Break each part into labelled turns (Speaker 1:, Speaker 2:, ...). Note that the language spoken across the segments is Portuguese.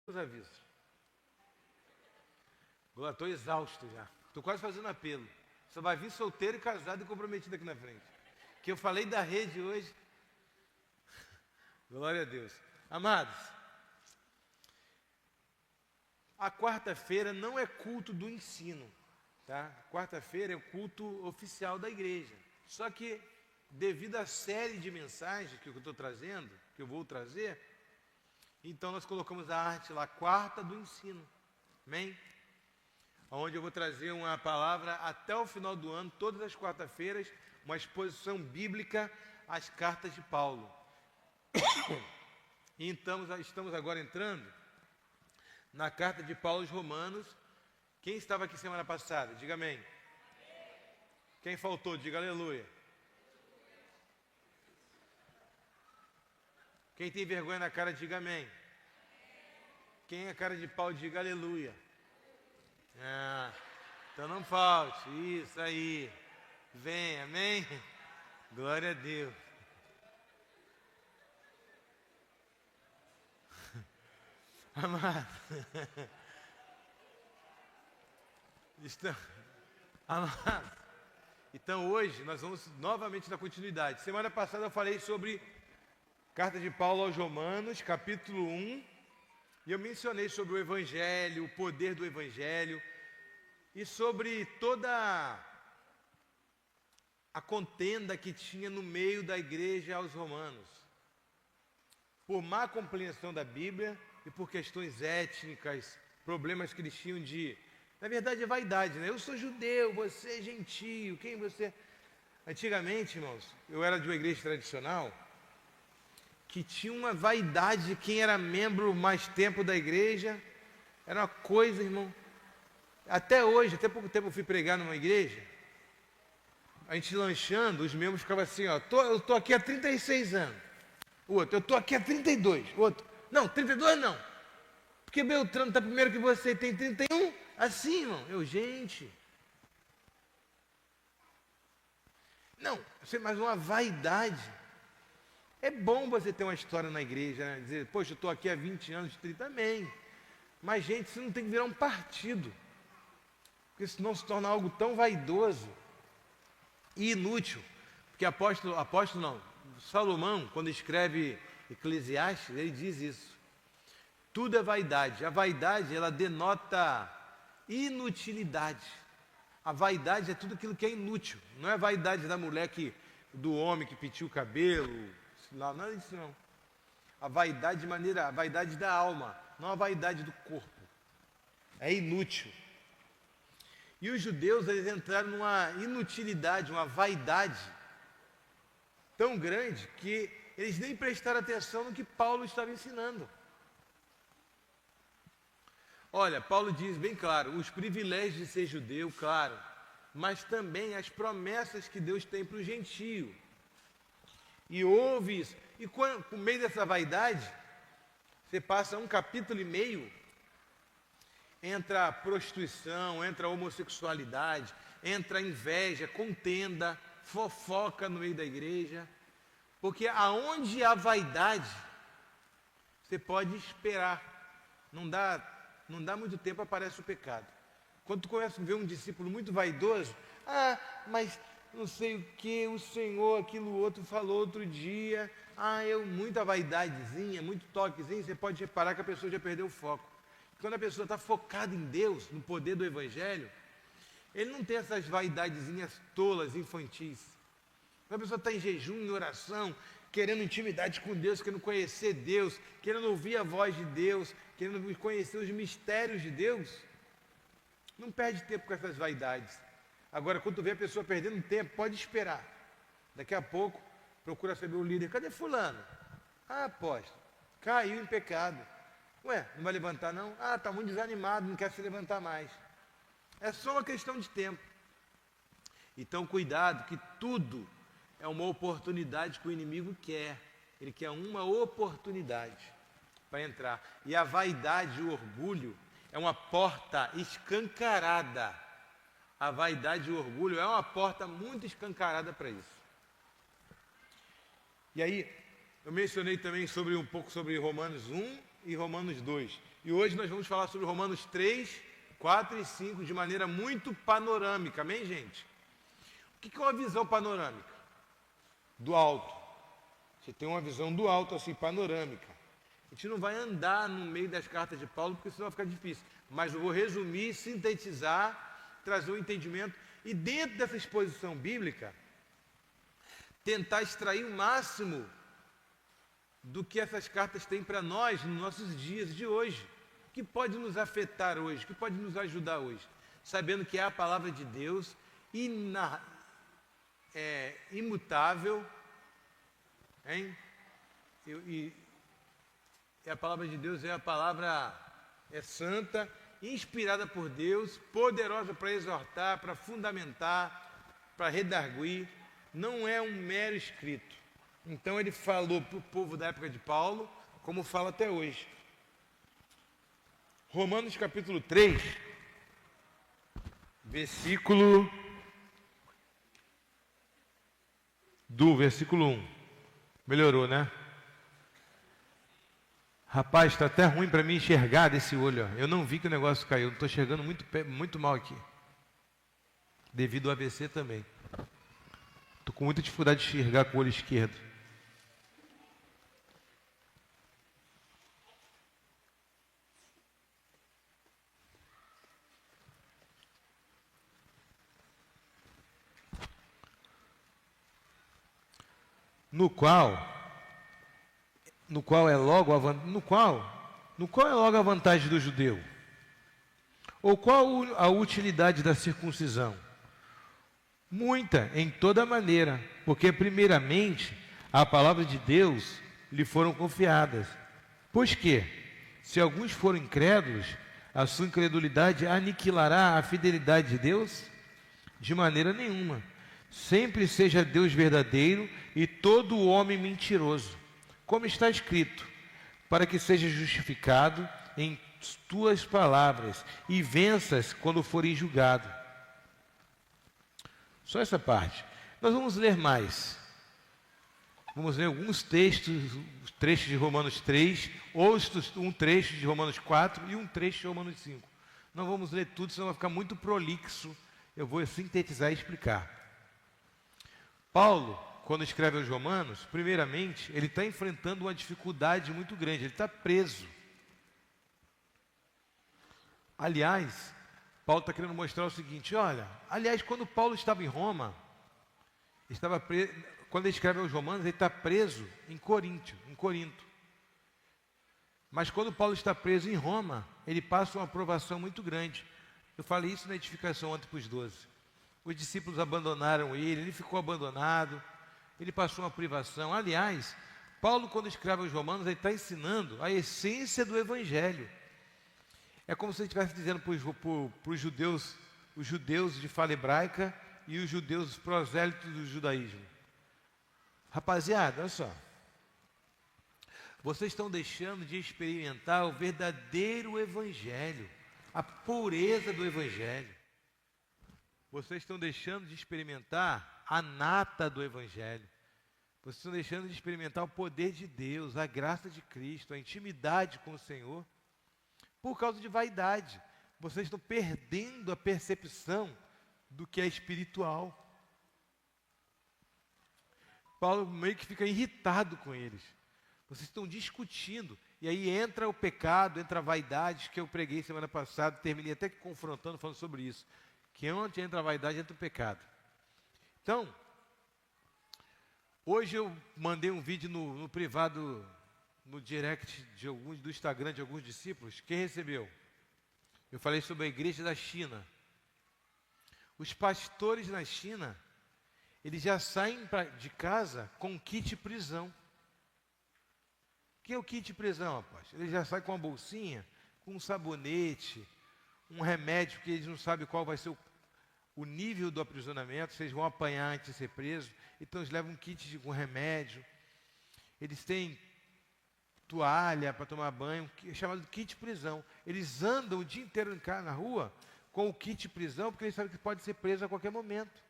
Speaker 1: Os avisos. Agora estou exausto já. Estou quase fazendo apelo. Só vai vir solteiro e casado e comprometido aqui na frente. Que eu falei da rede hoje. Glória a Deus. Amados, a quarta-feira não é culto do ensino, tá? Quarta-feira é o culto oficial da igreja. Só que, devido à série de mensagens que eu estou trazendo, que eu vou trazer, então nós colocamos a arte lá, quarta do ensino. Amém? Onde eu vou trazer uma palavra até o final do ano, todas as quarta-feiras, uma exposição bíblica às cartas de Paulo. E então, estamos agora entrando na carta de Paulo aos Romanos. Quem estava aqui semana passada? Diga amém. Quem faltou? Diga aleluia. Quem tem vergonha na cara, diga amém. Quem é a cara de pau, diga aleluia. Então não falte. Isso aí. Vem, amém? Glória a Deus. Amado. Amado. Então hoje nós vamos novamente dar continuidade. Semana passada eu falei sobre carta de Paulo aos Romanos, capítulo 1. E eu mencionei sobre o Evangelho, o poder do Evangelho. E sobre toda a contenda que tinha no meio da igreja aos romanos. Por má compreensão da Bíblia e por questões étnicas, problemas que eles tinham de... Na verdade é vaidade, né? Eu sou judeu, você é gentio, quem você... Antigamente, irmãos, eu era de uma igreja tradicional que tinha uma vaidade de quem era membro mais tempo da igreja. Era uma coisa, irmão. Até hoje, até pouco tempo eu fui pregar numa igreja, a gente lanchando, os membros ficavam assim, ó, eu tô aqui há 36 anos. O outro, eu tô aqui há 32. O outro, não, 32 não. Porque Beltrano está primeiro que você, tem 31. Assim, irmão. Gente. Não, mas uma vaidade. É bom você ter uma história na igreja, né? Dizer, poxa, eu estou aqui há 20 anos, 30 também. Mas, gente, isso não tem que virar um partido. Porque senão se torna algo tão vaidoso e inútil. Porque Salomão, quando escreve Eclesiastes, ele diz isso. Tudo é vaidade. A vaidade, ela denota inutilidade. A vaidade é tudo aquilo que é inútil. Não é a vaidade da mulher do homem que pintiu o cabelo, não é isso não. A vaidade a vaidade da alma, não a vaidade do corpo. É inútil. E os judeus, eles entraram numa inutilidade, uma vaidade tão grande que eles nem prestaram atenção no que Paulo estava ensinando. Olha, Paulo diz bem claro, os privilégios de ser judeu, claro, mas também as promessas que Deus tem para o gentio. E ouve isso. E por meio dessa vaidade, você passa um capítulo e meio, entra a prostituição, entra a homossexualidade, entra a inveja, contenda, fofoca no meio da igreja. Porque aonde há vaidade, você pode esperar. Não dá muito tempo, aparece o pecado. Quando tu começa a ver um discípulo muito vaidoso, mas não sei o que, o Senhor, aquilo outro falou outro dia, muita vaidadezinha, muito toquezinho, você pode reparar que a pessoa já perdeu o foco. Quando a pessoa está focada em Deus, no poder do Evangelho, ele não tem essas vaidadezinhas tolas, infantis. Quando a pessoa está em jejum, em oração, querendo intimidade com Deus, querendo conhecer Deus, querendo ouvir a voz de Deus, querendo conhecer os mistérios de Deus, não perde tempo com essas vaidades. Agora, quando tu vê a pessoa perdendo tempo, pode esperar. Daqui a pouco, procura saber o líder. Cadê fulano? Apóstolo, caiu em pecado. Ué, não vai levantar não? Está muito desanimado, não quer se levantar mais. É só uma questão de tempo. Então, cuidado, que tudo é uma oportunidade que o inimigo quer. Ele quer uma oportunidade para entrar. E a vaidade, o orgulho, é uma porta escancarada. A vaidade e o orgulho é uma porta muito escancarada para isso. E aí, eu mencionei também um pouco sobre Romanos 1 e Romanos 2. E hoje nós vamos falar sobre Romanos 3, 4 e 5 de maneira muito panorâmica, amém, gente? O que é uma visão panorâmica? Do alto. Você tem uma visão do alto, assim, panorâmica. A gente não vai andar no meio das cartas de Paulo, porque senão vai ficar difícil. Mas eu vou resumir, sintetizar, trazer um entendimento. E dentro dessa exposição bíblica, tentar extrair o máximo do que essas cartas têm para nós nos nossos dias de hoje. O que pode nos afetar hoje, o que pode nos ajudar hoje. Sabendo que é a palavra de Deus, imutável, hein? E a palavra de Deus é a palavra santa, inspirada por Deus, poderosa para exortar, para fundamentar, para redarguir. Não é um mero escrito. Então ele falou para o povo da época de Paulo, como fala até hoje. Romanos capítulo 3, versículo 1. Melhorou, né? Rapaz, está até ruim para mim enxergar desse olho. Ó. Eu não vi que o negócio caiu. Estou enxergando muito mal aqui. Devido ao AVC também. Estou com muita dificuldade de enxergar com o olho esquerdo. No qual é logo a vantagem do judeu? Ou qual a utilidade da circuncisão? Muita, em toda maneira, porque primeiramente a palavra de Deus lhe foram confiadas. Pois que, se alguns forem incrédulos, a sua incredulidade aniquilará a fidelidade de Deus? De maneira nenhuma. Sempre seja Deus verdadeiro e todo homem mentiroso, como está escrito, para que seja justificado em tuas palavras e venças quando fores julgado. Só essa parte. Nós vamos ler mais. Vamos ler alguns trechos de Romanos 3, ou um trecho de Romanos 4 e um trecho de Romanos 5. Não vamos ler tudo, senão vai ficar muito prolixo. Eu vou sintetizar e explicar. Paulo, quando escreve aos Romanos, primeiramente, ele está enfrentando uma dificuldade muito grande, ele está preso. Aliás, Paulo está querendo mostrar o seguinte, olha, quando Paulo estava em Roma, quando ele escreve aos Romanos, ele está preso em Corinto. Mas quando Paulo está preso em Roma, ele passa uma aprovação muito grande. Eu falei isso na edificação ontem para os 12. Os discípulos abandonaram ele ficou abandonado, ele passou uma privação. Aliás, Paulo, quando escreve aos Romanos, ele está ensinando a essência do Evangelho. É como se ele estivesse dizendo para os judeus, os judeus de fala hebraica e os judeus prosélitos do judaísmo. Rapaziada, olha só. Vocês estão deixando de experimentar o verdadeiro Evangelho, a pureza do Evangelho. Vocês estão deixando de experimentar a nata do Evangelho. Vocês estão deixando de experimentar o poder de Deus, a graça de Cristo, a intimidade com o Senhor, por causa de vaidade. Vocês estão perdendo a percepção do que é espiritual. Paulo meio que fica irritado com eles. Vocês estão discutindo, e aí entra o pecado, entra a vaidade, que eu preguei semana passada, terminei até que confrontando, falando sobre isso. Que onde entra a vaidade, entra o pecado. Então, hoje eu mandei um vídeo no privado, no direct do Instagram de alguns discípulos. Quem recebeu? Eu falei sobre a igreja da China. Os pastores na China, eles já saem de casa com kit prisão. O que é o kit prisão, rapaz? Eles já saem com uma bolsinha, com um sabonete, um remédio que eles não sabem qual vai ser o nível do aprisionamento, vocês vão apanhar antes de ser preso, então eles levam um kit com remédio, eles têm toalha para tomar banho, chamado de kit prisão. Eles andam o dia inteiro na rua com o kit prisão, porque eles sabem que pode ser preso a qualquer momento.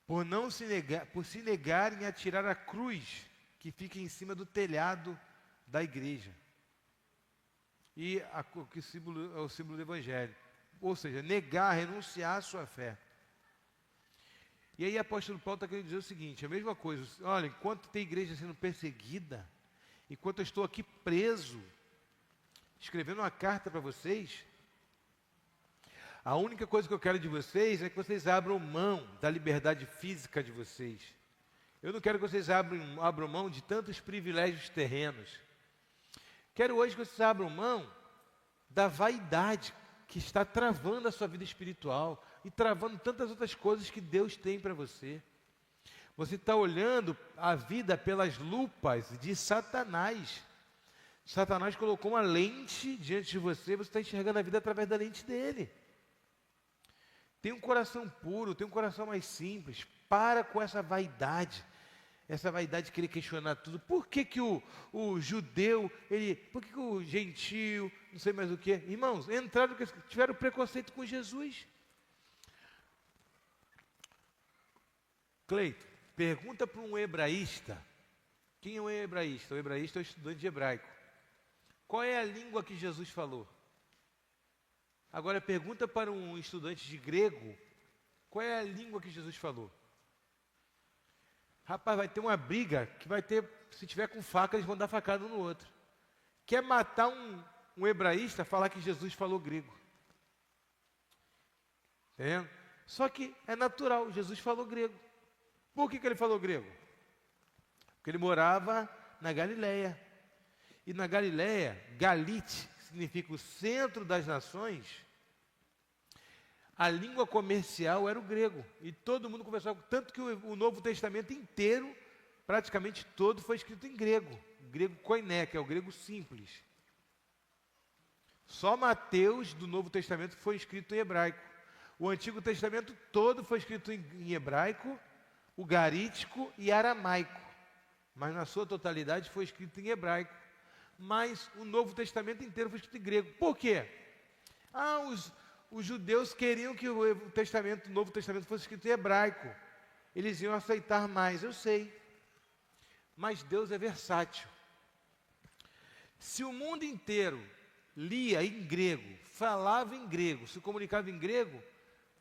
Speaker 1: Por se negarem a tirar a cruz que fica em cima do telhado da igreja. E o símbolo é o símbolo do evangelho. Ou seja, negar, renunciar à sua fé. E aí o apóstolo Paulo está querendo dizer o seguinte, a mesma coisa, olha, enquanto tem igreja sendo perseguida, enquanto eu estou aqui preso, escrevendo uma carta para vocês, a única coisa que eu quero de vocês é que vocês abram mão da liberdade física de vocês. Eu não quero que vocês abram mão de tantos privilégios terrenos. Quero hoje que vocês abram mão da vaidade que está travando a sua vida espiritual e travando tantas outras coisas que Deus tem para você. Você está olhando a vida pelas lupas de Satanás. Satanás colocou uma lente diante de você, você está enxergando a vida através da lente dele. Tem um coração puro, tem um coração mais simples. Para com essa vaidade de querer questionar tudo. Por que que o judeu, por que o gentio, não sei mais o que, irmãos, entraram, tiveram preconceito com Jesus. Cleito, pergunta para um hebraísta, quem é um hebraísta? O hebraísta é o estudante de hebraico. Qual é a língua que Jesus falou? Agora pergunta para um estudante de grego, qual é a língua que Jesus falou? Rapaz, vai ter uma briga que vai ter, se tiver com faca, eles vão dar facada um no outro. Quer matar um hebraísta, falar que Jesus falou grego. Entendeu? Só que é natural, Jesus falou grego. Por que ele falou grego? Porque ele morava na Galileia. E na Galileia, Galite, que significa o centro das nações, a língua comercial era o grego. E todo mundo conversava, tanto que o Novo Testamento inteiro, praticamente todo, foi escrito em grego. Grego koiné, que é o grego simples. Só Mateus, do Novo Testamento, foi escrito em hebraico. O Antigo Testamento todo foi escrito em hebraico, o garítico e aramaico. Mas na sua totalidade foi escrito em hebraico. Mas o Novo Testamento inteiro foi escrito em grego. Por quê? Os judeus queriam que o Novo Testamento fosse escrito em hebraico. Eles iam aceitar mais, eu sei. Mas Deus é versátil. Se o mundo inteiro lia em grego, falava em grego, se comunicava em grego,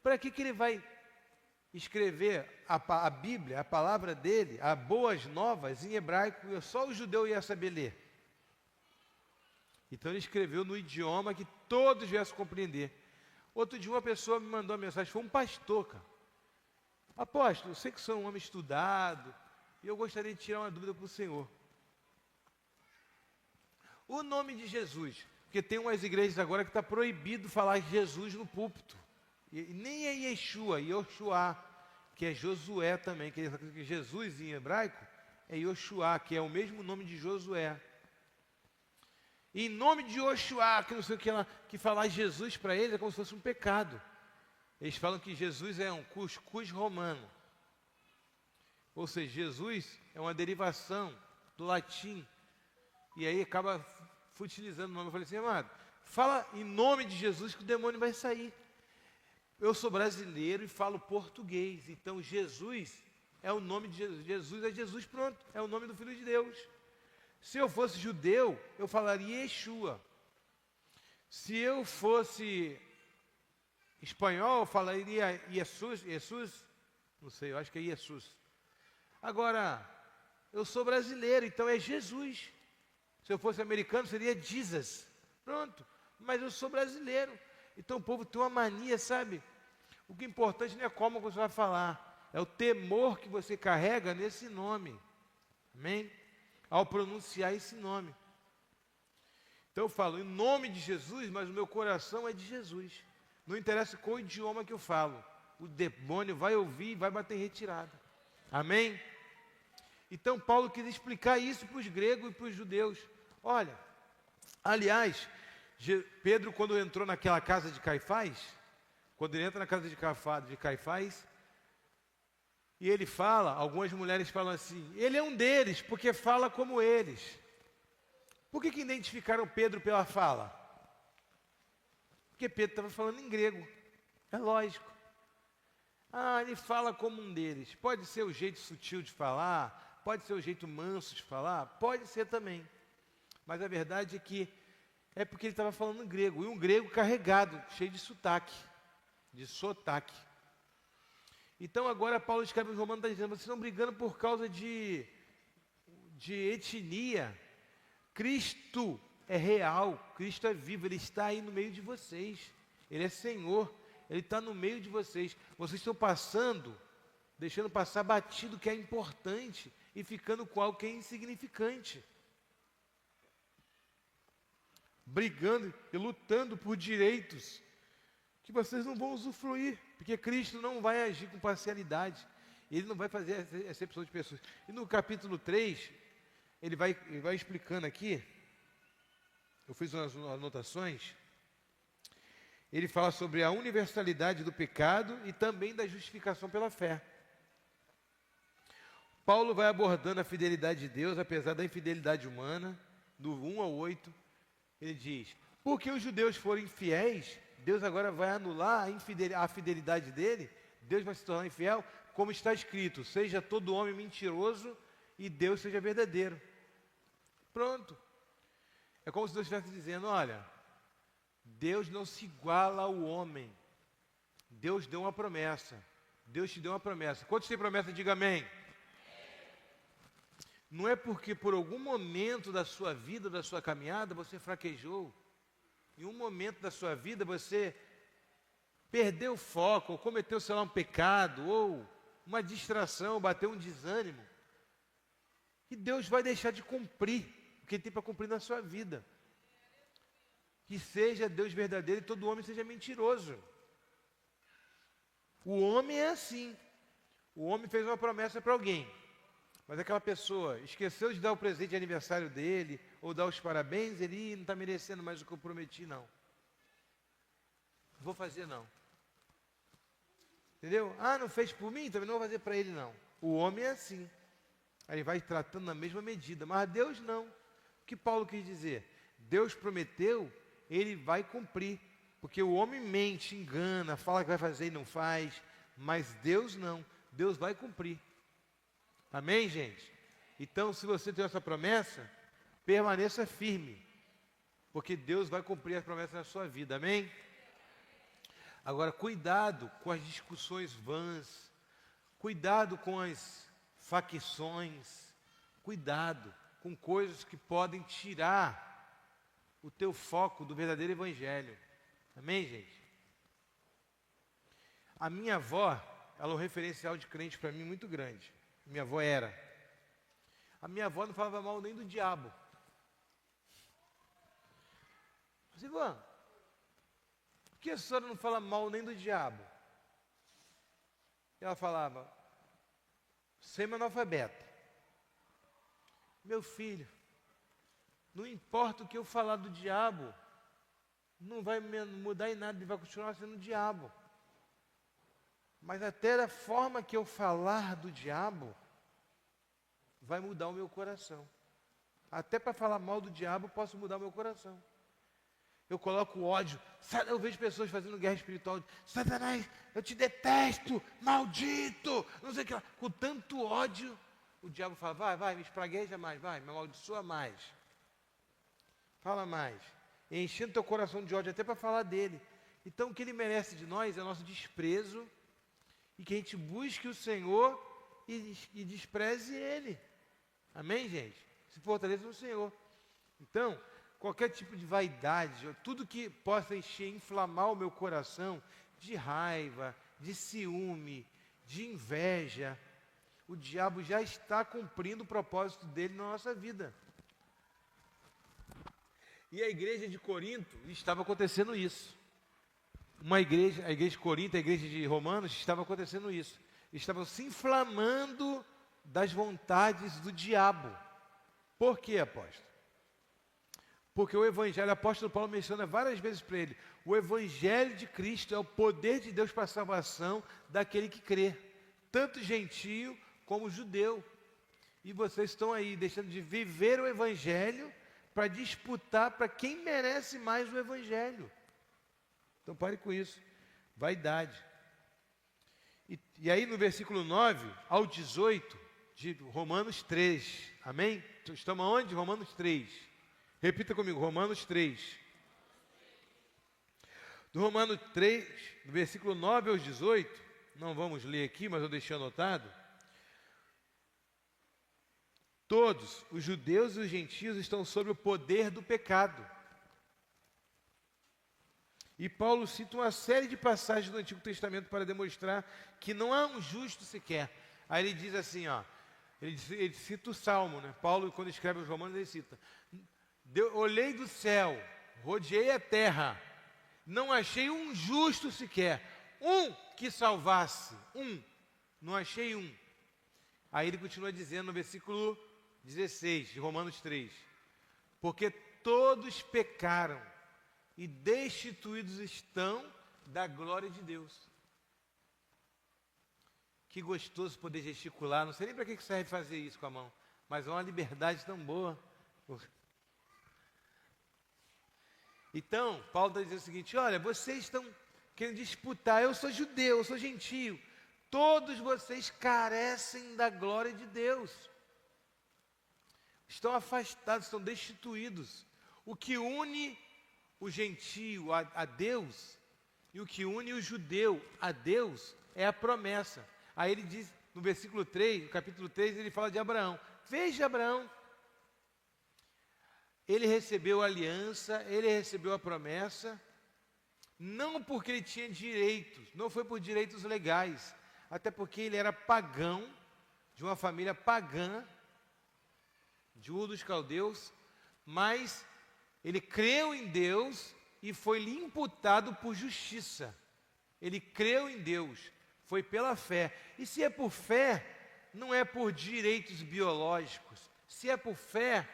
Speaker 1: para que ele vai escrever a Bíblia, a palavra dele, a boas novas em hebraico? Só o judeu ia saber ler. Então ele escreveu no idioma que todos viessem compreender. Outro dia uma pessoa me mandou uma mensagem, foi um pastor, cara. Apóstolo, eu sei que sou um homem estudado, e eu gostaria de tirar uma dúvida para o senhor. O nome de Jesus, porque tem umas igrejas agora que está proibido falar Jesus no púlpito. E nem é Yeshua, Yoshua, que é Josué também, que Jesus em hebraico é Yoshua, que é o mesmo nome de Josué. Em nome de Yoshua, que não sei o que lá, que falar Jesus para eles é como se fosse um pecado. Eles falam que Jesus é um cuscuz romano. Ou seja, Jesus é uma derivação do latim. E aí acaba futilizando o nome. Eu falei assim, amado, fala em nome de Jesus que o demônio vai sair. Eu sou brasileiro e falo português. Então Jesus é o nome de Jesus. Jesus é Jesus, pronto. É o nome do Filho de Deus. Se eu fosse judeu, eu falaria Yeshua. Se eu fosse espanhol, eu falaria Jesus. Não sei, eu acho que é Jesus. Agora, eu sou brasileiro, então é Jesus. Se eu fosse americano, seria Jesus. Pronto. Mas eu sou brasileiro. Então o povo tem uma mania, sabe? O que é importante não é como você vai falar, é o temor que você carrega nesse nome. Amém? Ao pronunciar esse nome. Então eu falo em nome de Jesus, mas o meu coração é de Jesus. Não interessa qual idioma que eu falo. O demônio vai ouvir e vai bater em retirada. Amém? Então Paulo quis explicar isso para os gregos e para os judeus. Olha, aliás, Pedro quando entrou naquela casa de Caifás, quando ele entra na casa de Caifás, e ele fala, algumas mulheres falam assim, ele é um deles, porque fala como eles. Por que identificaram Pedro pela fala? Porque Pedro estava falando em grego, é lógico. Ele fala como um deles. Pode ser o jeito sutil de falar, pode ser o jeito manso de falar, pode ser também. Mas a verdade é que é porque ele estava falando grego, e um grego carregado, cheio de sotaque. Então agora Paulo escreve nos Romanos, está dizendo, vocês estão brigando por causa de etnia. Cristo é real, Cristo é vivo, Ele está aí no meio de vocês. Ele é Senhor, Ele está no meio de vocês. Vocês estão deixando passar batido o que é importante e ficando com algo que é insignificante. Brigando e lutando por direitos que vocês não vão usufruir, porque Cristo não vai agir com parcialidade, Ele não vai fazer exceção de pessoas. E no capítulo 3, ele vai explicando aqui, eu fiz umas anotações, ele fala sobre a universalidade do pecado e também da justificação pela fé. Paulo vai abordando a fidelidade de Deus, apesar da infidelidade humana, do 1 ao 8, ele diz, porque os judeus foram infiéis, Deus agora vai anular a fidelidade dele, Deus vai se tornar infiel, como está escrito, seja todo homem mentiroso e Deus seja verdadeiro. Pronto. É como se Deus estivesse dizendo, olha, Deus não se iguala ao homem. Deus deu uma promessa. Deus te deu uma promessa. Quantos têm promessa? Diga amém. Não é porque por algum momento da sua vida, da sua caminhada, você fraquejou. Em um momento da sua vida você perdeu o foco, ou cometeu, sei lá, um pecado, ou uma distração, ou bateu um desânimo. E Deus vai deixar de cumprir o que Ele tem para cumprir na sua vida. Que seja Deus verdadeiro e todo homem seja mentiroso. O homem é assim. O homem fez uma promessa para alguém, mas aquela pessoa esqueceu de dar o presente de aniversário dele, ou dar os parabéns, ele não está merecendo mais o que eu prometi, não. Vou fazer, não. Entendeu? Ah, não fez por mim? Também não vou fazer para ele, não. O homem é assim. Aí vai tratando na mesma medida, mas Deus não. O que Paulo quis dizer? Deus prometeu, Ele vai cumprir. Porque o homem mente, engana, fala que vai fazer e não faz, mas Deus não. Deus vai cumprir. Amém, gente? Então, se você tem essa promessa, permaneça firme, porque Deus vai cumprir as promessas na sua vida. Amém? Agora, cuidado com as discussões vãs, cuidado com as facções, cuidado com coisas que podem tirar o teu foco do verdadeiro evangelho. Amém, gente? A minha avó, ela é um referencial de crente para mim muito grande. Minha avó era. A minha avó não falava mal nem do diabo. Mas, Ivan, por que a senhora não fala mal nem do diabo? Ela falava, semi-analfabeta. Meu filho, não importa o que eu falar do diabo, não vai mudar em nada, ele vai continuar sendo o diabo. Mas até a forma que eu falar do diabo, vai mudar o meu coração. Até para falar mal do diabo, posso mudar o meu coração. Eu coloco ódio. Eu vejo pessoas fazendo guerra espiritual. Satanás, eu te detesto, maldito, não sei o que lá. Com tanto ódio, o diabo fala, vai, me espragueja mais, vai, me amaldiçoa mais. Fala mais. Enchendo teu coração de ódio até para falar dele. Então o que ele merece de nós é nosso desprezo e que a gente busque o Senhor e despreze ele. Amém, gente? Se fortaleça no Senhor. Então, qualquer tipo de vaidade, tudo que possa encher, inflamar o meu coração de raiva, de ciúme, de inveja, o diabo já está cumprindo o propósito dele na nossa vida. E a igreja de Corinto estava acontecendo isso. A igreja de Corinto, a igreja de Romanos, estava acontecendo isso. Estavam se inflamando das vontades do diabo. Por quê, apóstolo? Porque o evangelho, o apóstolo Paulo menciona várias vezes para ele, o evangelho de Cristo é o poder de Deus para a salvação daquele que crê, tanto gentio como judeu. E vocês estão aí deixando de viver o evangelho para disputar para quem merece mais o evangelho. Então pare com isso. Vaidade. E aí no versículo 9 ao 18 de Romanos 3. Amém? Estamos onde? Romanos 3. Repita comigo, Romanos 3. Do Romanos 3, do versículo 9 aos 18, não vamos ler aqui, mas eu deixei anotado. Todos, os judeus e os gentios, estão sob o poder do pecado. E Paulo cita uma série de passagens do Antigo Testamento para demonstrar que não há um justo sequer. Aí ele diz assim, ó, ele cita o Salmo, né? Paulo, quando escreve os Romanos, ele cita: olhei do céu, rodeei a terra, não achei um justo sequer, um que salvasse, não achei um. Aí ele continua dizendo no versículo 16 de Romanos 3, porque todos pecaram e destituídos estão da glória de Deus. Que gostoso poder gesticular, não sei nem para que serve fazer isso com a mão, mas é uma liberdade tão boa. Então, Paulo está dizendo o seguinte: olha, vocês estão querendo disputar, eu sou judeu, eu sou gentio, todos vocês carecem da glória de Deus, estão afastados, estão destituídos. O que une o gentio a Deus e o que une o judeu a Deus é a promessa. Aí ele diz no versículo 3, no capítulo 3, ele fala de Abraão. Veja Abraão, ele recebeu a aliança, ele recebeu a promessa, não porque ele tinha direitos, não foi por direitos legais, até porque ele era pagão, de uma família pagã, de Ur dos Caldeus, mas ele creu em Deus e foi-lhe imputado por justiça. Ele creu em Deus, foi pela fé. E se é por fé, não é por direitos biológicos. Se é por fé,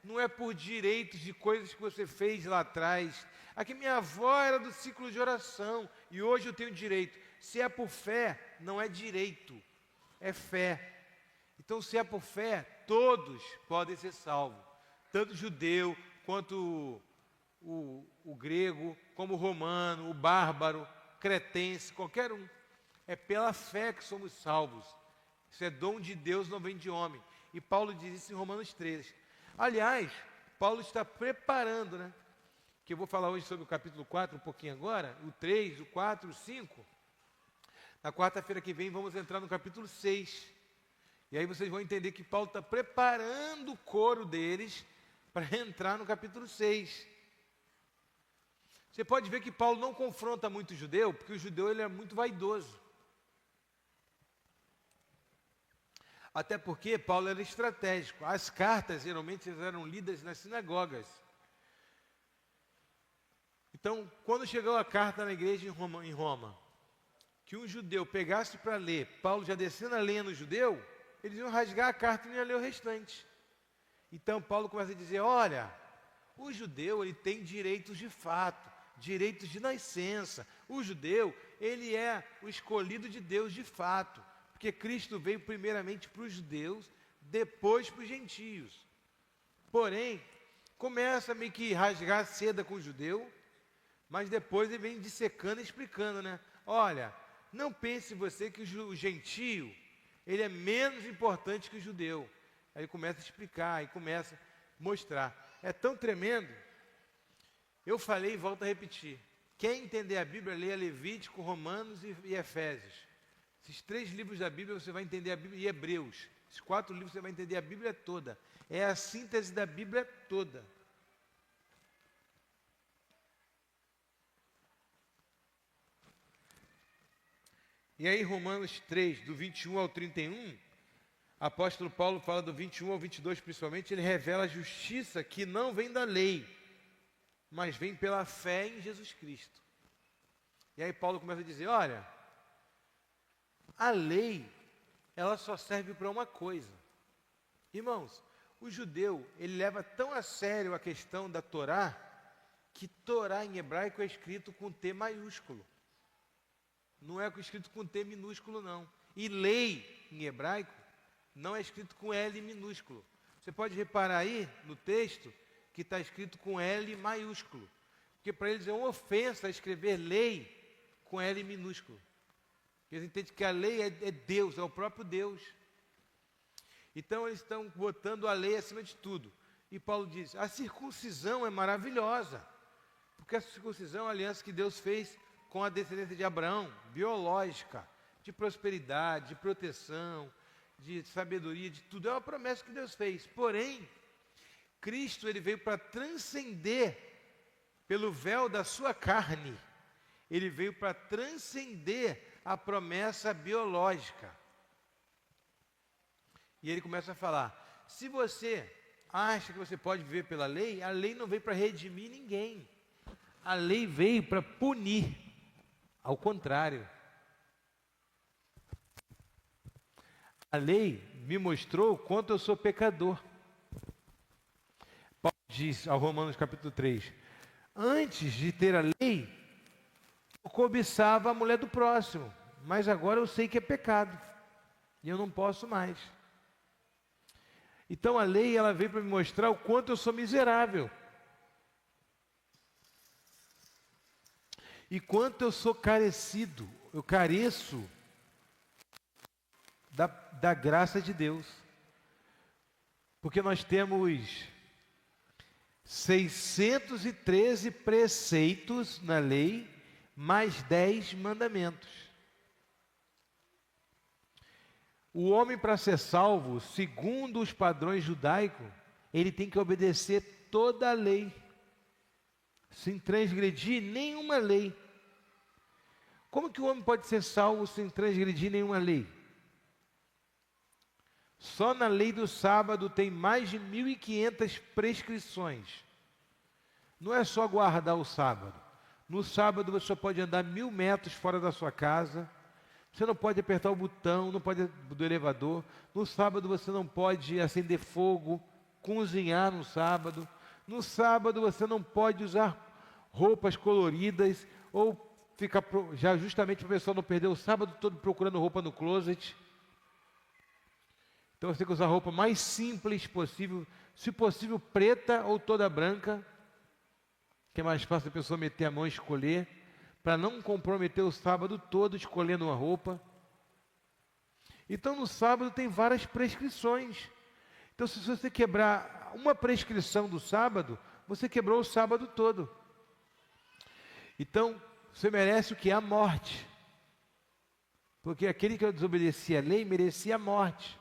Speaker 1: não é por direitos de coisas que você fez lá atrás. Aqui minha avó era do ciclo de oração e hoje eu tenho direito. Se é por fé, não é direito, é fé. Então, se é por fé, todos podem ser salvos. Tanto judeu, quanto o grego, como o romano, o bárbaro, cretense, qualquer um. É pela fé que somos salvos. Isso é dom de Deus, não vem de homem. E Paulo diz isso em Romanos 13. Aliás, Paulo está preparando, né? Que eu vou falar hoje sobre o capítulo 4, um pouquinho agora, o 3, o 4, o 5. Na quarta-feira que vem vamos entrar no capítulo 6. E aí vocês vão entender que Paulo está preparando o coro deles para entrar no capítulo 6. Você pode ver que Paulo não confronta muito o judeu, porque o judeu ele é muito vaidoso. Até porque Paulo era estratégico. As cartas geralmente eram lidas nas sinagogas. Então, quando chegou a carta na igreja em Roma, que um judeu pegasse para ler, Paulo já descendo a lenha no judeu, eles iam rasgar a carta e não iam ler o restante. Então Paulo começa a dizer: olha, o judeu ele tem direitos de fato, direitos de nascença. O judeu ele é o escolhido de Deus de fato, porque Cristo veio primeiramente para os judeus, depois para os gentios. Porém, começa meio que rasgar a seda com o judeu, mas depois ele vem dissecando e explicando, né? Olha, não pense você que o gentio ele é menos importante que o judeu. Aí ele começa a explicar, e começa a mostrar. É tão tremendo. Eu falei e volto a repetir. Quem entender a Bíblia, leia Levítico, Romanos e Efésios. Esses 3 livros da Bíblia, você vai entender a Bíblia, e Hebreus. Esses 4 livros, você vai entender a Bíblia toda. É a síntese da Bíblia toda. E aí, Romanos 3, do 21 ao 31, apóstolo Paulo fala do 21 ao 22 principalmente, ele revela a justiça que não vem da lei, mas vem pela fé em Jesus Cristo. E aí Paulo começa a dizer: olha, a lei, ela só serve para uma coisa. Irmãos, o judeu, ele leva tão a sério a questão da Torá, que Torá em hebraico é escrito com T maiúsculo. Não é escrito com T minúsculo, não. E lei em hebraico não é escrito com L minúsculo. Você pode reparar aí no texto que está escrito com L maiúsculo. Porque para eles é uma ofensa escrever lei com L minúsculo. Eles entendem que a lei é Deus, é o próprio Deus. Então eles estão botando a lei acima de tudo. E Paulo diz, a circuncisão é maravilhosa, porque a circuncisão é a aliança que Deus fez com a descendência de Abraão, biológica, de prosperidade, de proteção, de sabedoria, de tudo. É uma promessa que Deus fez. Porém, Cristo ele veio para transcender pelo véu da sua carne. Ele veio para transcender a promessa biológica. E ele começa a falar, se você acha que você pode viver pela lei, a lei não veio para redimir ninguém. A lei veio para punir. Ao contrário. A lei me mostrou o quanto eu sou pecador. Paulo diz ao Romanos capítulo 3, antes de ter a lei, eu cobiçava a mulher do próximo, mas agora eu sei que é pecado, e eu não posso mais. Então a lei ela veio para me mostrar o quanto eu sou miserável. E quanto eu sou carecido, eu careço da graça de Deus. Porque nós temos 613 preceitos na lei, mais 10 mandamentos. O homem, para ser salvo, segundo os padrões judaicos, ele tem que obedecer toda a lei, sem transgredir nenhuma lei. Como que o homem pode ser salvo sem transgredir nenhuma lei? Só na lei do sábado tem mais de 1.500 prescrições. Não é só guardar o sábado. No sábado você só pode andar 1.000 metros fora da sua casa. Você não pode apertar o botão, não pode do elevador. No sábado você não pode acender fogo, cozinhar no sábado. No sábado você não pode usar roupas coloridas ou ficar já justamente para a pessoa não perder o sábado todo procurando roupa no closet. Então você tem que usar a roupa mais simples possível, se possível preta ou toda branca, que é mais fácil a pessoa meter a mão e escolher, para não comprometer o sábado todo escolhendo uma roupa. Então no sábado tem várias prescrições. Então se você quebrar uma prescrição do sábado, você quebrou o sábado todo. Então você merece o que? A morte. Porque aquele que desobedecia a lei merecia a morte.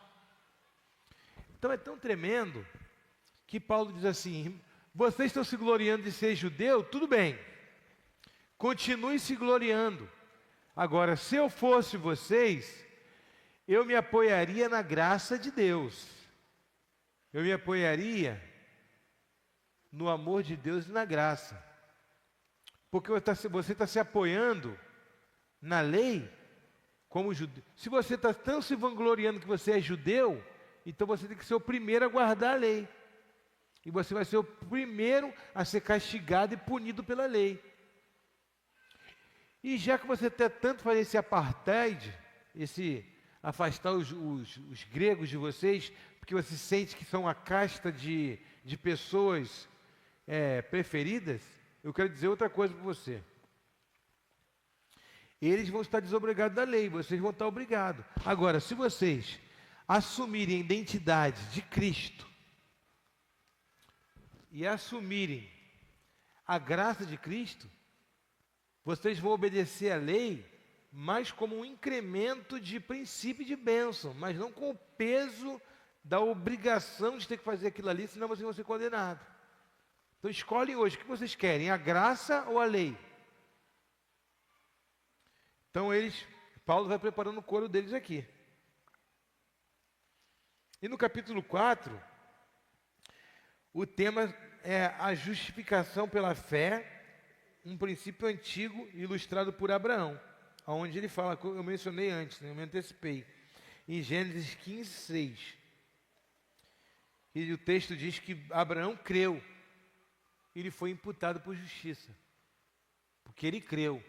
Speaker 1: Então é tão tremendo que Paulo diz assim, vocês estão se gloriando de ser judeu? Tudo bem, continue se gloriando. Agora, se eu fosse vocês, eu me apoiaria na graça de Deus. Eu me apoiaria no amor de Deus e na graça. Porque você está se apoiando na lei como judeu. Se você está tão se vangloriando que você é judeu, então você tem que ser o primeiro a guardar a lei. E você vai ser o primeiro a ser castigado e punido pela lei. E já que você quer tanto fazer esse apartheid, afastar os gregos de vocês, porque você sente que são a casta de pessoas preferidas, eu quero dizer outra coisa para você. Eles vão estar desobrigados da lei, vocês vão estar obrigados. Agora, se vocês assumirem a identidade de Cristo e assumirem a graça de Cristo, vocês vão obedecer a lei, mas como um incremento de princípio de bênção, mas não com o peso da obrigação de ter que fazer aquilo ali, senão vocês vão ser condenados. Então escolhem hoje, o que vocês querem, a graça ou a lei? Então Paulo vai preparando o coro deles aqui. E no capítulo 4, o tema é a justificação pela fé, um princípio antigo ilustrado por Abraão, onde ele fala, eu mencionei antes, eu me antecipei, em Gênesis 15, 6. E o texto diz que Abraão creu, ele foi imputado por justiça, porque ele creu,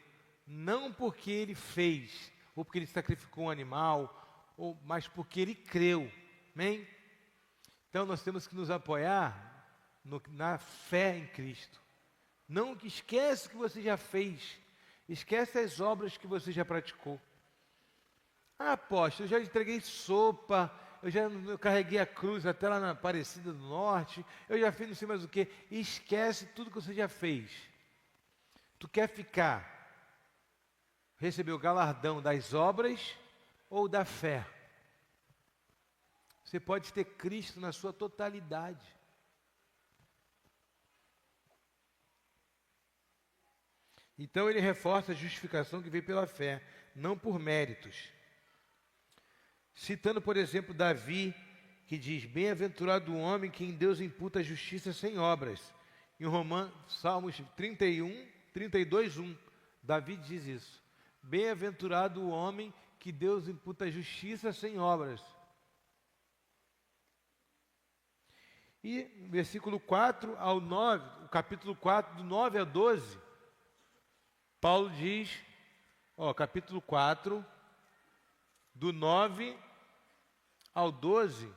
Speaker 1: não porque ele fez, ou porque ele sacrificou um animal, mas porque ele creu. Amém? Então nós temos que nos apoiar na fé em Cristo. Não esquece o que você já fez. Esquece as obras que você já praticou. Ah, apóstolo, eu já entreguei sopa, eu carreguei a cruz até lá na Aparecida do Norte, eu já fiz não sei mais o quê. Esquece tudo que você já fez. Tu quer receber o galardão das obras ou da fé? Você pode ter Cristo na sua totalidade. Então ele reforça a justificação que veio pela fé, não por méritos. Citando, por exemplo, Davi, que diz: bem-aventurado o homem que em Deus imputa a justiça sem obras. Em Salmos 32, 1, Davi diz isso. Bem-aventurado o homem que Deus imputa a justiça sem obras. E versículo 4 ao 9, o capítulo 4, do 9 a 12, Paulo diz, capítulo 4, do 9 ao 12,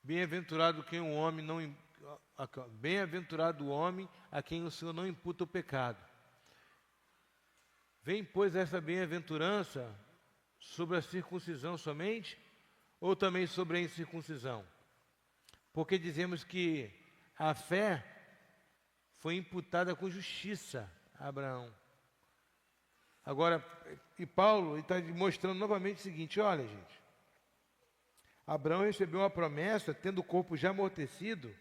Speaker 1: bem-aventurado o homem a quem o Senhor não imputa o pecado. Vem, pois, essa bem-aventurança sobre a circuncisão somente, ou também sobre a incircuncisão? Porque dizemos que a fé foi imputada com justiça a Abraão. Agora, e Paulo está mostrando novamente o seguinte: olha, gente, Abraão recebeu uma promessa tendo o corpo já amortecido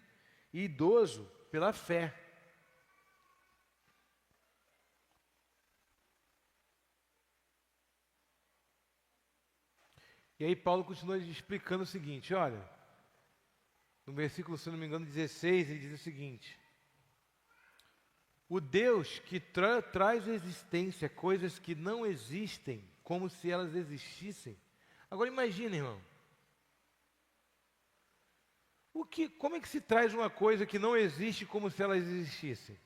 Speaker 1: e idoso pela fé. E aí Paulo continua explicando o seguinte, olha, no versículo, se não me engano, 16, ele diz o seguinte: o Deus que traz à existência coisas que não existem, como se elas existissem. Agora imagina, irmão, como é que se traz uma coisa que não existe como se elas existissem?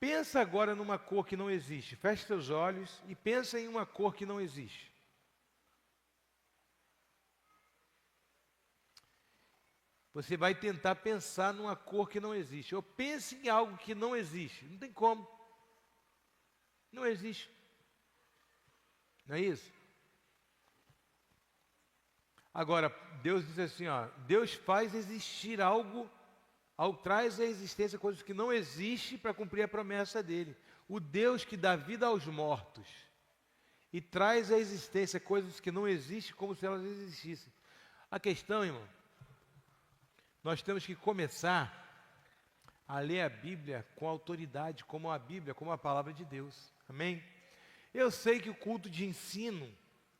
Speaker 1: Pensa agora numa cor que não existe. Feche seus olhos e pensa em uma cor que não existe. Você vai tentar pensar numa cor que não existe. Ou pense em algo que não existe. Não tem como. Não existe. Não é isso? Agora, Deus diz assim, Deus faz existir algo, traz à existência coisas que não existem para cumprir a promessa dele. O Deus que dá vida aos mortos e traz à existência coisas que não existem como se elas existissem. A questão, irmão, nós temos que começar a ler a Bíblia com autoridade, como a Bíblia, como a palavra de Deus. Amém? Eu sei que o culto de ensino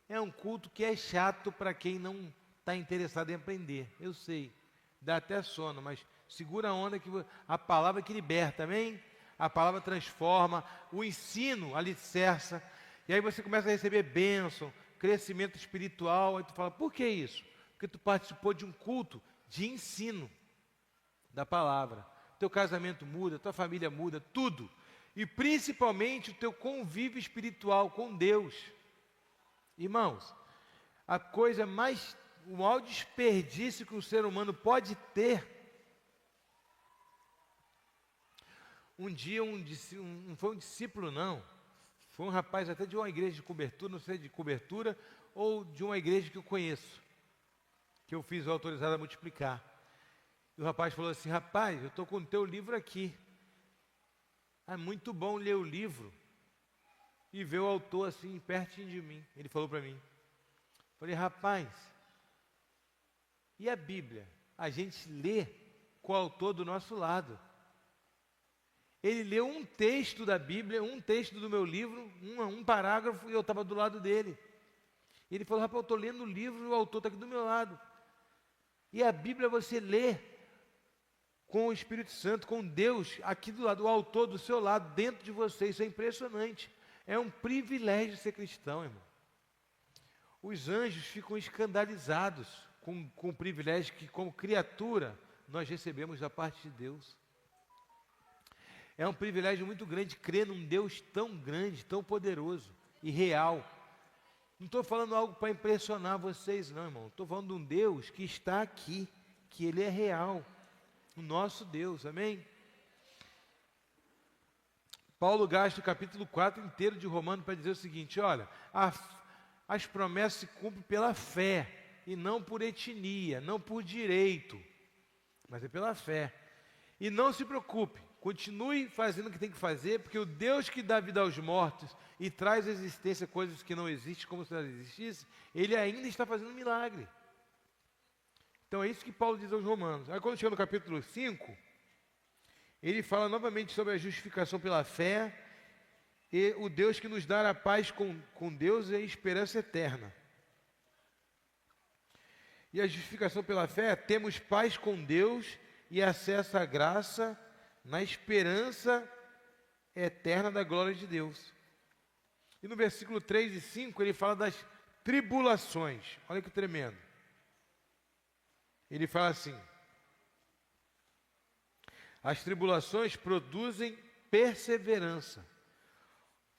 Speaker 1: é um culto que é chato para quem não está interessado em aprender. Eu sei, dá até sono, mas segura a onda que a palavra que liberta, amém? A palavra transforma, o ensino alicerça, e aí você começa a receber bênção, crescimento espiritual, aí tu fala, por que isso? Porque tu participou de um culto de ensino da palavra. Teu casamento muda, tua família muda, tudo. E principalmente o teu convívio espiritual com Deus. Irmãos, o maior desperdício que um ser humano pode ter. Um dia, não foi um discípulo, não. Foi um rapaz até de uma igreja de cobertura, não sei de cobertura, ou de uma igreja que eu conheço, que eu fiz o autorizado a multiplicar. E o rapaz falou assim, rapaz, eu estou com o teu livro aqui. É muito bom ler o livro e ver o autor assim, pertinho de mim. Ele falou para mim. Falei, rapaz, e a Bíblia? A gente lê com o autor do nosso lado. Ele leu um texto da Bíblia, um texto do meu livro, um parágrafo, e eu estava do lado dele. Ele falou, rapaz, eu estou lendo o livro e o autor está aqui do meu lado. E a Bíblia você lê com o Espírito Santo, com Deus aqui do lado, o autor do seu lado, dentro de você. Isso é impressionante. É um privilégio ser cristão, irmão. Os anjos ficam escandalizados com o privilégio que, como criatura, nós recebemos da parte de Deus. É um privilégio muito grande crer num Deus tão grande, tão poderoso e real. Não estou falando algo para impressionar vocês, não, irmão. Estou falando de um Deus que está aqui, que Ele é real. O nosso Deus, amém? Paulo gasta o capítulo 4 inteiro de Romanos para dizer o seguinte, olha, as promessas se cumprem pela fé, e não por etnia, não por direito, mas é pela fé. E não se preocupe, continue fazendo o que tem que fazer, porque o Deus que dá vida aos mortos e traz à existência coisas que não existem como se elas existissem, Ele ainda está fazendo um milagre. Então é isso que Paulo diz aos Romanos. Aí quando chega no capítulo 5, ele fala novamente sobre a justificação pela fé e o Deus que nos dá a paz com Deus e a esperança eterna. E a justificação pela fé, temos paz com Deus e acesso à graça na esperança eterna da glória de Deus. E no versículo 3 e 5 ele fala das tribulações. Olha que tremendo. Ele fala assim: as tribulações produzem perseverança,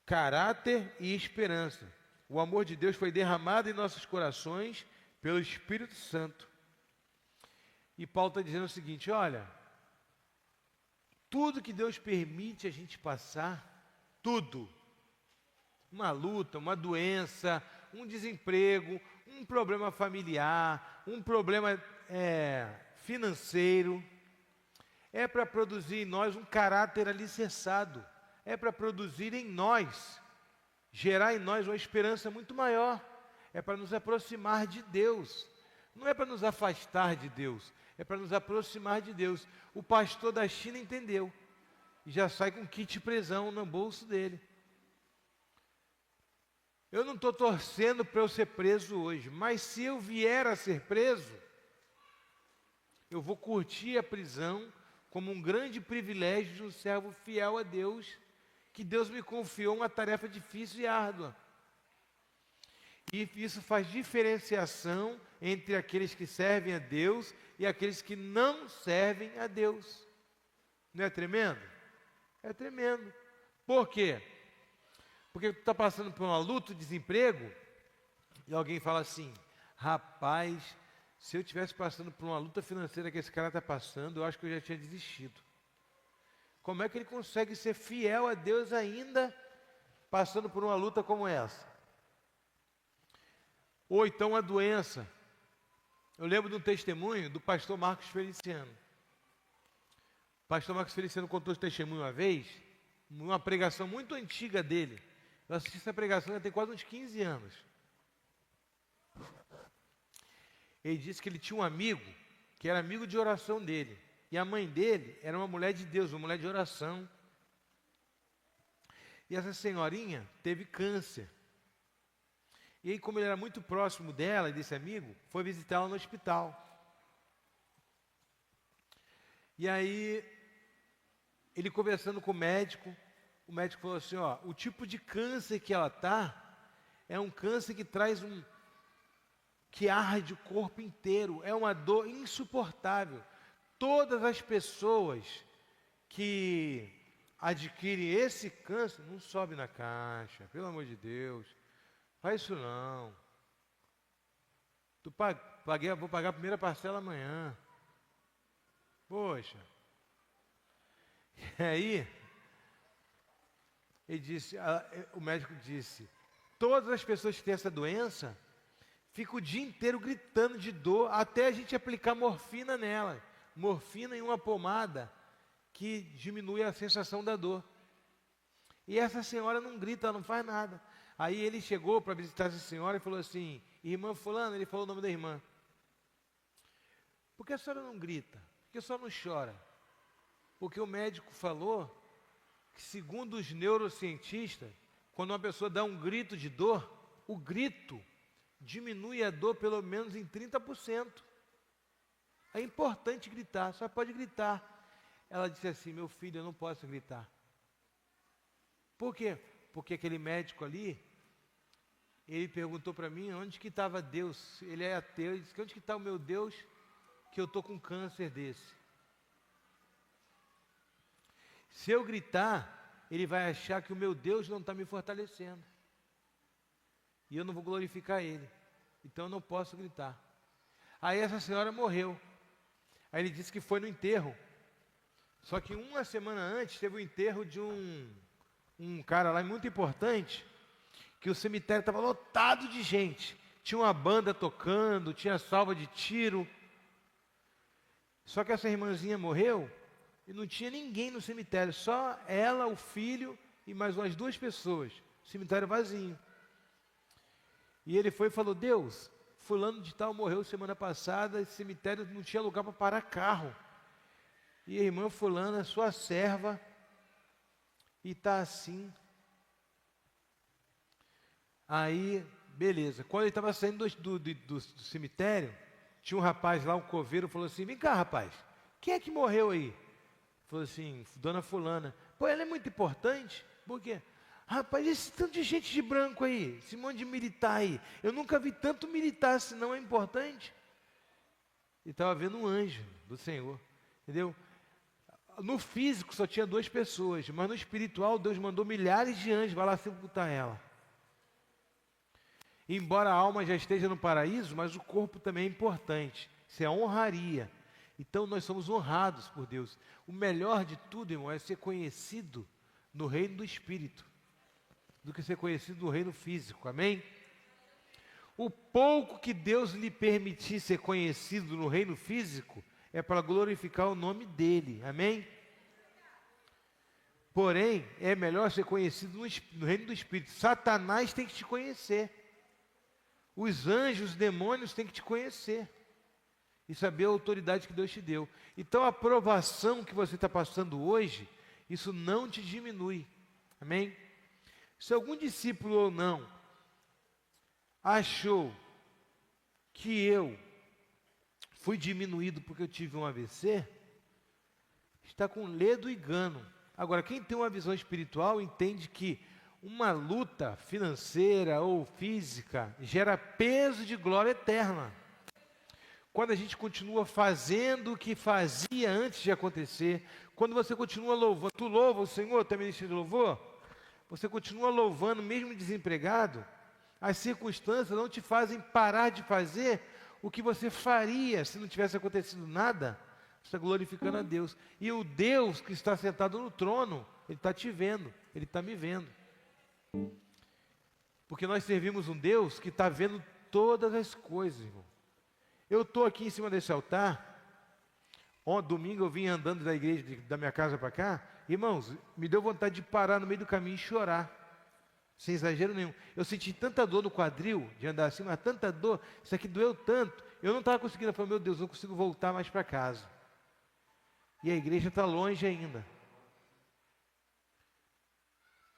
Speaker 1: caráter e esperança. O amor de Deus foi derramado em nossos corações pelo Espírito Santo. E Paulo está dizendo o seguinte, olha, tudo que Deus permite a gente passar, tudo, uma luta, uma doença, um desemprego, um problema familiar, um problema financeiro, é para produzir em nós um caráter alicerçado, é para produzir em nós, gerar em nós uma esperança muito maior, é para nos aproximar de Deus, não é para nos afastar de Deus, é para nos aproximar de Deus. O pastor da China entendeu, e já sai com kit prisão no bolso dele. Eu não estou torcendo para eu ser preso hoje, mas se eu vier a ser preso, eu vou curtir a prisão como um grande privilégio de um servo fiel a Deus, que Deus me confiou uma tarefa difícil e árdua. E isso faz diferenciação entre aqueles que servem a Deus e aqueles que não servem a Deus. Não é tremendo? É tremendo. Por quê? Porque tu está passando por uma luta, desemprego, e alguém fala assim, rapaz, se eu estivesse passando por uma luta financeira que esse cara está passando, eu acho que eu já tinha desistido. Como é que ele consegue ser fiel a Deus ainda, passando por uma luta como essa? Ou então a doença. Eu lembro de um testemunho do pastor Marcos Feliciano. O pastor Marcos Feliciano contou esse testemunho uma vez, uma pregação muito antiga dele. Eu assisti essa pregação já tem quase uns 15 anos. Ele disse que ele tinha um amigo, que era amigo de oração dele. E a mãe dele era uma mulher de Deus, uma mulher de oração. E essa senhorinha teve câncer. E aí, como ele era muito próximo dela e desse amigo, foi visitá-la no hospital. E aí, ele conversando com o médico falou assim, ó, o tipo de câncer que ela está, é um câncer que traz que arde o corpo inteiro, é uma dor insuportável. Todas as pessoas que adquirem esse câncer, não sobe na caixa, pelo amor de Deus. Faz isso não. Vou pagar a primeira parcela amanhã. Poxa. E aí, o médico disse, todas as pessoas que têm essa doença, ficam o dia inteiro gritando de dor, até a gente aplicar morfina nela. Morfina em uma pomada que diminui a sensação da dor. E essa senhora não grita, ela não faz nada. Aí ele chegou para visitar essa senhora e falou assim, irmã fulana, ele falou o nome da irmã. Por que a senhora não grita? Por que a senhora não chora? Porque o médico falou que, segundo os neurocientistas, quando uma pessoa dá um grito de dor, o grito diminui a dor pelo menos em 30%. É importante gritar, só pode gritar. Ela disse assim, meu filho, eu não posso gritar. Por quê? Porque aquele médico ali, ele perguntou para mim onde que estava Deus. Ele é ateu, ele disse, onde que está o meu Deus que eu estou com câncer desse? Se eu gritar, ele vai achar que o meu Deus não está me fortalecendo. E eu não vou glorificar ele. Então eu não posso gritar. Aí essa senhora morreu. Aí ele disse que foi no enterro. Só que uma semana antes teve o enterro de um cara lá muito importante, que o cemitério estava lotado de gente. Tinha uma banda tocando, tinha salva de tiro. Só que essa irmãzinha morreu e não tinha ninguém no cemitério, só ela, o filho e mais umas 2 pessoas. Cemitério vazio. E ele foi e falou: Deus, fulano de tal morreu semana passada, esse cemitério não tinha lugar para parar carro. E a irmã fulana, sua serva, e está assim. Aí, beleza. Quando ele estava saindo do cemitério, tinha um rapaz lá, um coveiro, falou assim: vem cá, rapaz, quem é que morreu aí? Falou assim: dona fulana. Pô, ela é muito importante. Por quê? Rapaz, esse tanto de gente de branco aí, esse monte de militar aí, eu nunca vi tanto militar, se não é importante. E estava vendo um anjo do Senhor, entendeu? No físico só tinha 2 pessoas, mas no espiritual Deus mandou milhares de anjos, vai lá sepultar ela. Embora a alma já esteja no paraíso, mas o corpo também é importante, isso é a honraria. Então nós somos honrados por Deus. O melhor de tudo, irmão, é ser conhecido no reino do Espírito, do que ser conhecido no reino físico, amém? O pouco que Deus lhe permitir ser conhecido no reino físico, é para glorificar o nome dele, amém? Porém, é melhor ser conhecido no reino do Espírito. Satanás tem que te conhecer. Os anjos, os demônios têm que te conhecer. E saber a autoridade que Deus te deu. Então a provação que você está passando hoje, isso não te diminui, amém? Se algum discípulo ou não achou que eu fui diminuído porque eu tive um AVC, está com ledo e engano. Agora, quem tem uma visão espiritual entende que uma luta financeira ou física gera peso de glória eterna. Quando a gente continua fazendo o que fazia antes de acontecer, quando você continua louvando, tu louva o Senhor, teu ministério de louvor, você continua louvando mesmo desempregado, as circunstâncias não te fazem parar de fazer o que você faria se não tivesse acontecido nada. Você está glorificando a Deus. E o Deus que está sentado no trono, Ele está te vendo, Ele está me vendo. Porque nós servimos um Deus que está vendo todas as coisas, irmão. Eu estou aqui em cima desse altar. Domingo eu vim andando da igreja, da minha casa para cá. Irmãos, me deu vontade de parar no meio do caminho e chorar. Sem exagero nenhum. Eu senti tanta dor no quadril, de andar assim, mas tanta dor, isso aqui doeu tanto. Eu não estava conseguindo, eu falei: meu Deus, não consigo voltar mais para casa. E a igreja está longe ainda.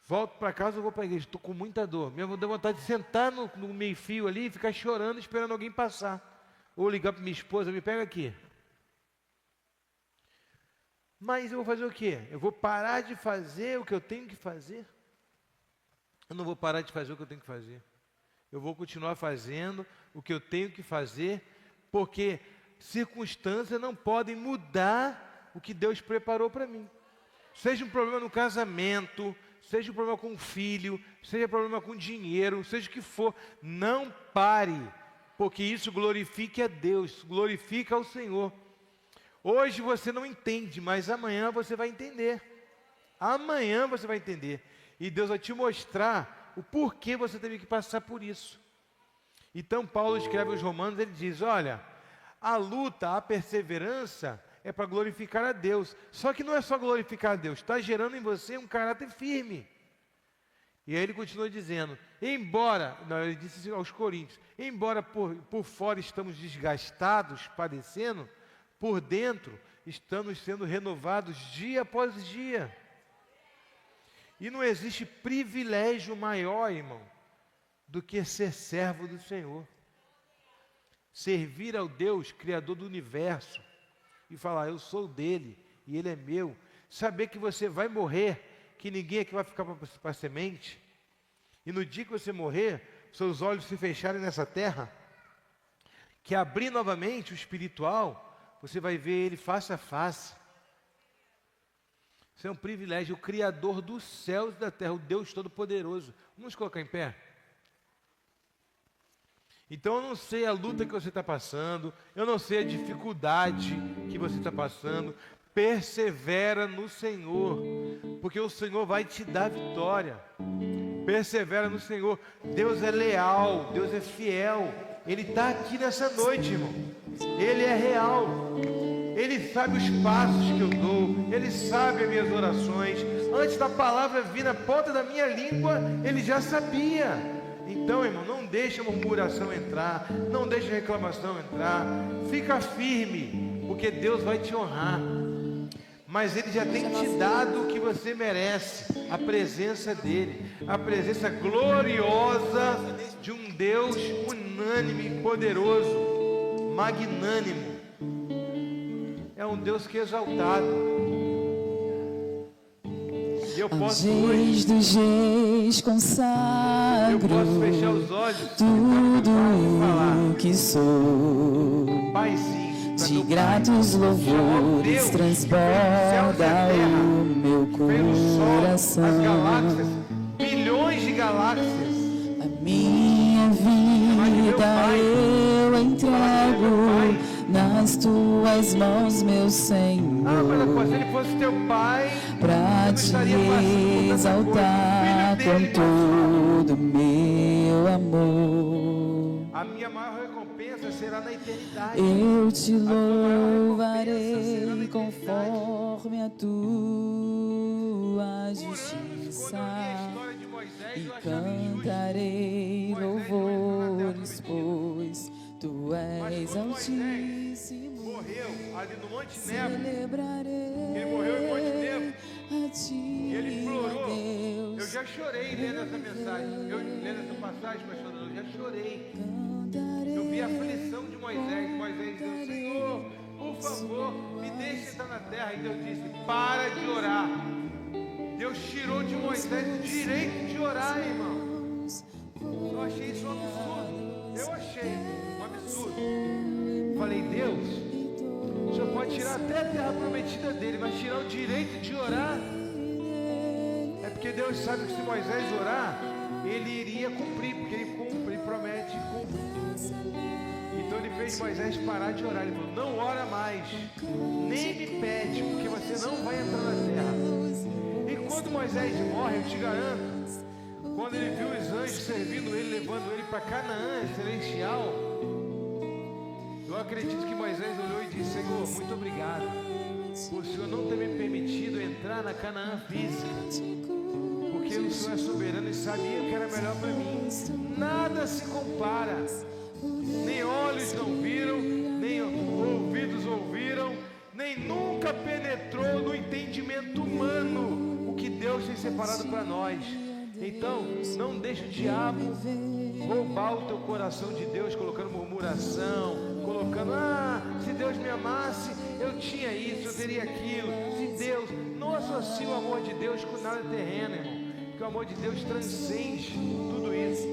Speaker 1: Volto para casa, eu vou para a igreja, estou com muita dor. Mesmo deu vontade de sentar no meio-fio ali e ficar chorando, esperando alguém passar. Ou ligar para minha esposa: me pega aqui. Mas eu vou fazer o quê? Eu vou parar de fazer o que eu tenho que fazer? Eu não vou parar de fazer o que eu tenho que fazer. Eu vou continuar fazendo o que eu tenho que fazer, porque circunstâncias não podem mudar o que Deus preparou para mim. Seja um problema no casamento, seja um problema com o filho, seja um problema com dinheiro, seja o que for, não pare, porque isso glorifica a Deus, glorifica ao Senhor. Hoje você não entende, mas amanhã você vai entender. Amanhã você vai entender. E Deus vai te mostrar o porquê você teve que passar por isso. Então Paulo escreve aos Romanos, ele diz: olha, a luta, a perseverança é para glorificar a Deus. Só que não é só glorificar a Deus, está gerando em você um caráter firme. E aí ele continua dizendo: embora, não, ele disse aos Coríntios, embora por fora estamos desgastados, padecendo, por dentro estamos sendo renovados dia após dia. E não existe privilégio maior, irmão, do que ser servo do Senhor. Servir ao Deus, Criador do universo, e falar: eu sou dele e ele é meu. Saber que você vai morrer, que ninguém aqui vai ficar para semente. E no dia que você morrer, seus olhos se fecharem nessa terra, que abrir novamente o espiritual, você vai ver ele face a face. Isso é um privilégio, o Criador dos céus e da terra, o Deus Todo-Poderoso. Vamos colocar em pé? Então eu não sei a luta que você está passando, eu não sei a dificuldade que você está passando, persevera no Senhor, porque o Senhor vai te dar vitória. Persevera no Senhor. Deus é leal, Deus é fiel. Ele está aqui nessa noite, irmão. Ele é real. Ele sabe os passos que eu dou. Ele sabe as minhas orações. Antes da palavra vir na ponta da minha língua, Ele já sabia. Então, irmão, não deixa a murmuração entrar, não deixa a reclamação entrar. Fica firme, porque Deus vai te honrar. Mas Ele já tem te dado o que você merece, a presença dEle, a presença gloriosa de um Deus unânime, poderoso, magnânimo. É um Deus que é exaltado. E eu posso hoje,
Speaker 2: dos reis consagro,
Speaker 1: eu posso fechar os olhos,
Speaker 2: tudo
Speaker 1: falar.
Speaker 2: que sou.
Speaker 1: Paizinho,
Speaker 2: De gratos louvores transborda o meu coração.
Speaker 1: as galáxias, bilhões de galáxias.
Speaker 2: A minha vida eu entrego nas tuas mãos, meu Senhor.
Speaker 1: Ah, mas se Ele fosse teu pai,
Speaker 2: Pra te exaltar com todo meu amor.
Speaker 1: a minha maior recompensa será na eternidade.
Speaker 2: Eu te louvarei conforme a tua justiça e cantarei louvores, pois tu és altíssimo.
Speaker 1: Morreu ali no Monte Nebo.
Speaker 2: Celebrarei
Speaker 1: Ele morreu no Monte Nebo.
Speaker 2: a ti,
Speaker 1: E ele implorou.
Speaker 2: Deus.
Speaker 1: Eu já chorei lendo essa mensagem. Eu lendo essa passagem, pastor, eu já chorei. Eu vi a aflição de Moisés. Moisés disse: Senhor, por favor, me deixe estar na terra. E Deus disse: para de orar. Deus tirou de Moisés o direito de orar, irmão. Eu achei isso um absurdo. Eu achei um absurdo. Falei: Deus, o Senhor pode tirar até a terra prometida dele, mas tirar o direito de orar? É porque Deus sabe que se Moisés orar, ele iria cumprir, porque ele cumpre, ele promete e cumpre. Então ele fez Moisés parar de orar. Ele falou: não ora mais, nem me pede, porque você não vai entrar na terra. E quando Moisés morre, eu te garanto, quando ele viu os anjos servindo ele, levando ele para Canaã celestial, eu acredito que Moisés olhou e disse: Senhor, muito obrigado por o Senhor não ter me permitido entrar na Canaã física, porque o Senhor é soberano e sabia o que era melhor para mim. Nada se compara, nem olhos não viram, nem ouvidos ouviram, nem nunca penetrou no entendimento humano o que Deus tem separado para nós. Então, não deixe o diabo roubar o teu coração de Deus, colocando murmuração, colocando: se Deus me amasse, eu tinha isso, eu teria aquilo. Se Deus, não associe o amor de Deus com nada terreno, irmão, porque o amor de Deus transcende tudo isso.